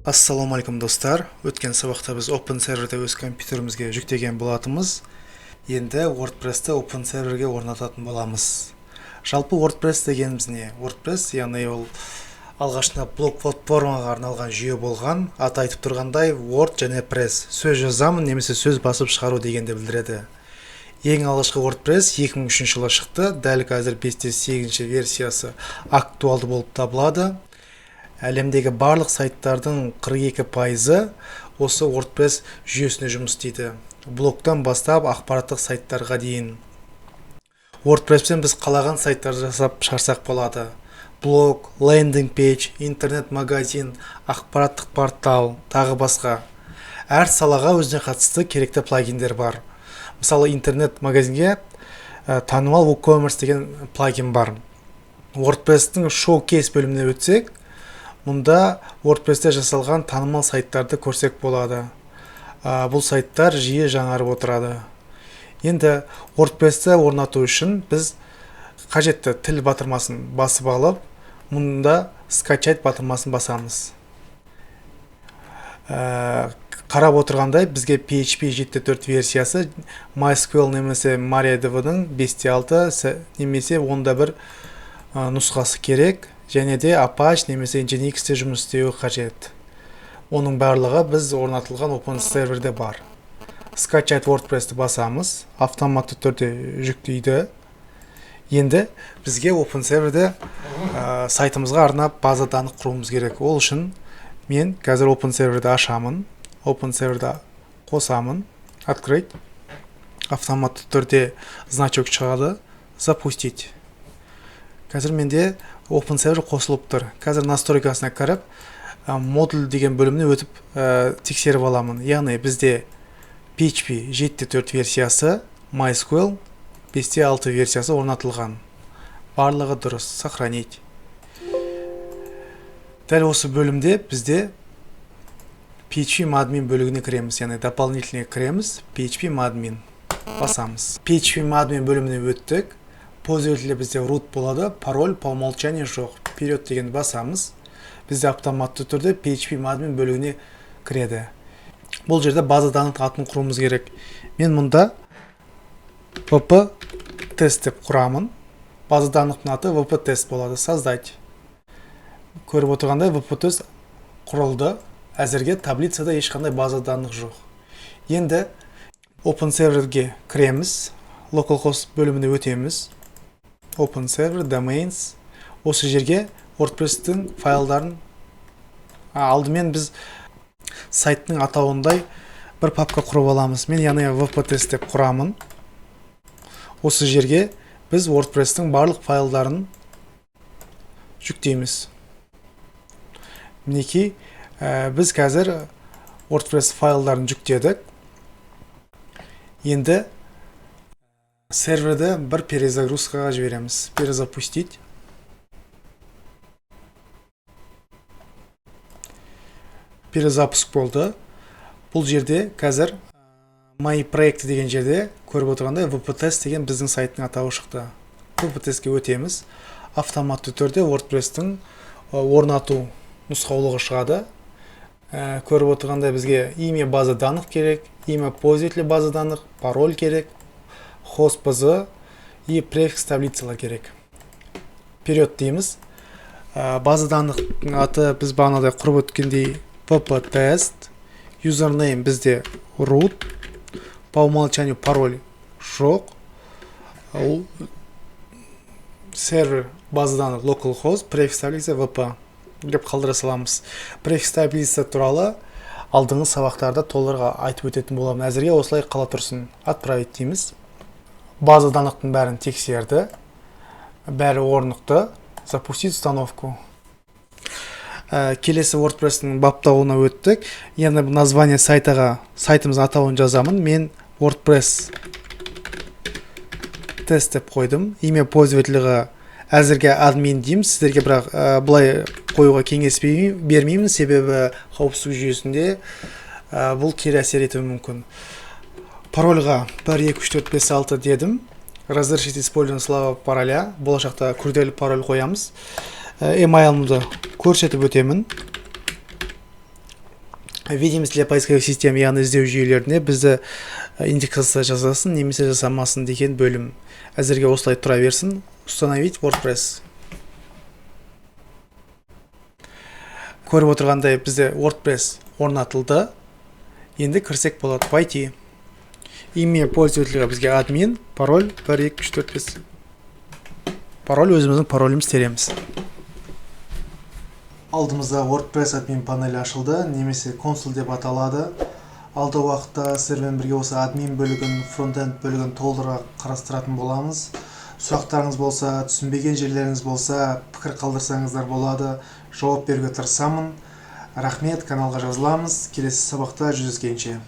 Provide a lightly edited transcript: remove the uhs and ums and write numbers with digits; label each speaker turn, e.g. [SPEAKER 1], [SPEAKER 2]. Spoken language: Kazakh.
[SPEAKER 1] Ассалаумағалейкум достар. Өткен сабақта біз Open Server'де өз компьютерімізге жүктеген болатымыз. Енді WordPress-ті Open Server'ге орнататын боламыз. Жалпы WordPress дегеніміз не? WordPress, яғни ол алғашында блог платформаға арналған жүйе болған. Аты айтып тұрғандай Word және Press. Сөз жазамын немесе сөз басып шығару дегенді білдіреді. Ең алғашқы WordPress 2003 жылы шықты. Дәл қазір 5.8 версиясы актуалды болып табылады. Әлемдегі барлық сайттардың 42% осы WordPress жүйесіне жұмыс істейді. Блогтан бастап ақпараттық сайттарға дейін. WordPress-пен біз қалаған сайттар жасап шығарсақ болады. Блог, лендинг пейдж, интернет-магазин, ақпараттық портал, тағы басқа. Әр салаға өзіне қатысты керекті плагиндер бар. Мысалы, интернет-магазинге танымал WooCommerce деген плагин бар. WordPress-тің шоу-кейс бөліміне өтсек, мұнда WordPress-те жасалған танымал сайттарды көрсек болады. Бұл сайттар жиі жаңарып отырады. Енді WordPress-те орнату үшін біз қажетті тіл батырмасын басып алып, мұнда скачать батырмасын басамыз. Қарап отырғандай бізге PHP 7.4 версиясы, MySQL немесе MariaDB-ның 5.6 немесе 10.1 нұсқасы керек. Және де Apache немесе Nginx-те жұмыс істеуі қажет. Оның барлығы біз орнатылған Open Server'де бар. Sketchat WordPress-ті басамыз, автоматты түрде жүктейді. Енді бізге Open Server'де сайтымызға арнап база данных құруымыз керек. Ол үшін мен қазір Open Server'ді ашамын. Open Server'ді қосамын. Открыть. Автоматты түрде значок шығады. Запустить. Қазір менде Open Server қосылып тұр. Қазір настройкасына кіріп, модуль деген бөліміне өтіп тексеріп аламын. Яғни бізде PHP 7.4 версиясы, MySQL 5.6 версиясы орнатылған. Барлығы дұрыс, сохранить. Дәл осы бөлімде бізде PHP-Admin бөлігіне кіреміз, яғни дополнительный кіреміз, PHP-Admin басамыз. PHP-Admin бөліміне өттік. Пользователі бізде root болады, пароль по умолчанию жоқ. Вперед деген басамыз. Бізде автоматты түрде PHP-Admin бөлігіне кіреді. Бұл жерде база данных атын құруымыз керек. Мен мұнда wp-test деп құрамын. База данныхтың аты wp-test болады. Создать. Көріп отырғандай wp-test құрылды. Әзірге таблицада ешқандай база данных жоқ. Енді Open Server'ге кіреміз. Localhost бөліміне өтеміз. Open Server, Domains. Осы жерге WordPress-тің файлдарын алдымен біз сайттың атауындай бір папка құрып аламыз. Мен яғни wp-test деп құрамын. Осы жерге біз WordPress-тің барлық файлдарын жүктейміз. Мінекей, біз қазір WordPress файлдарын жүктедік. Енді серверді бір перезагрузкаға жібереміз. Перезапустить. Перезапуск болды. Бұл жерде қазір My проекті деген жерде көріп отырғандай wp-test деген біздің сайттың атауы шықты. wp-testке өтеміз. Автоматты түрде WordPress-тің орнату нұсқаулығы шығады. Көріп отырғандай бізге имя база данных керек, имя пользователя база данных, пароль керек, host базы и префикс таблицалар керек. Вперед дейміз. База данныхтың аты біз бағанадай құрып өткендей wp-test. Username бізде root. По умолчанию пароль жоқ. Сервер база данных localhost, префикс таблица wp деп қалдыра саламыз. Префикс таблица туралы алдыңғы сабақтарда толығырақ айтып өтетін боламын. Әзірге осылай қала тұрсын. Отправить дейміз. База данныхтың бәрін тексерді. Бәрі орнықты. Запустить установку. Келесі WordPress-тің баптауына өттік. Енді название сайтымыз атауын жазамын. Мен WordPress тест деп қойдым. Имя пользователіға әзірге админ деймін. Сіздерге бірақ бұлай қоюға кеңес бермеймін. Себебі қауіпсіздік жүйесінде бұл кері әсер етуі мүмкін. Парольға 1, 2, 3, 4, 5, 6 дедім. Разрешить использование слова пароля. Болашақта күрделі пароль қоямыз. Email'ымды көрсетіп өтемін. видимость для поисковых систем, яғни іздеу жүйелеріне бізді индексация жасасын немесе жасамасын деген бөлім. Әзірге осылай тұра берсін. Установить WordPress. Көріп отырғандай бізде WordPress орнатылды. Енді кірсек болады. Войти. Имя пользователя бізге админ, пароль 1 2 3 4 5. Пароль өзіміздің пароліміз тереміз. Алдымызда WordPress админ панелі ашылды, немесе консул деп аталады. Алда уақытта сіздермен бірге осы админ бөлігін, фронтенд бөлігін толығырақ қарастыратын боламыз. Сұрақтарыңыз болса, түсінбеген жерлеріңіз болса, пікір қалдырсаңыздар болады. Жауап беруге тырысамын. Рахмет, каналға жазыламыз. Келесі сабақта жүздескенше.